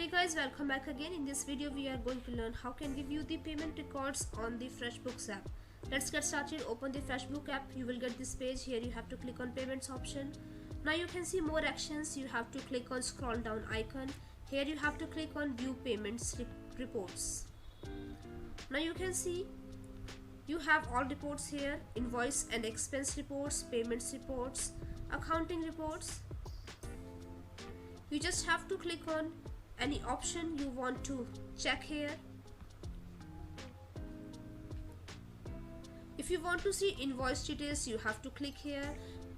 Hey guys, welcome back again. In this video we are going to learn how can we view the payment records on the FreshBooks app. Let's get started. Open the FreshBooks app. You will get this page. Here you have to click on payments option. Now you can see more actions. You have to click on scroll down icon. Here you have to click on view payments reports. Now you can see you have all reports here: invoice and expense reports, payments reports, accounting reports. You just have to click on any option you want to check here. If you want to see invoice details, you have to click here.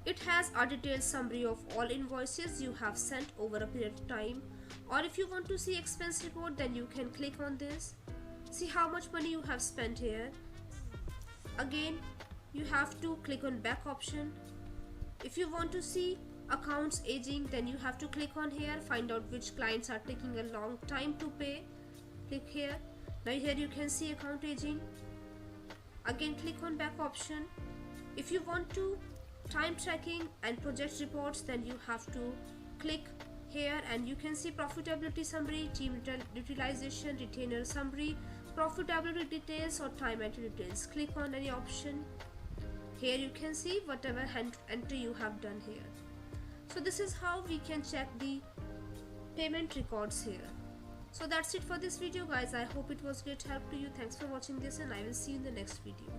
It has a detailed summary of all invoices you have sent over a period of time. Or if you want to see expense report, then you can click on this. See how much money you have spent here. Again, you have to click on back option. If you want to see accounts aging, then you have to click on here, find out which clients are taking a long time to pay. Click here. Now here you can see account aging. Again, click on back option. If you want to time tracking and project reports, then you have to click here and you can see profitability summary, team utilization, retainer summary, profitability details or time entry details. Click on any option. Here you can see whatever entry you have done here. So this is how we can check the payment records here. So that's it for this video guys. I hope it was great help to you. Thanks for watching this and I will see you in the next video.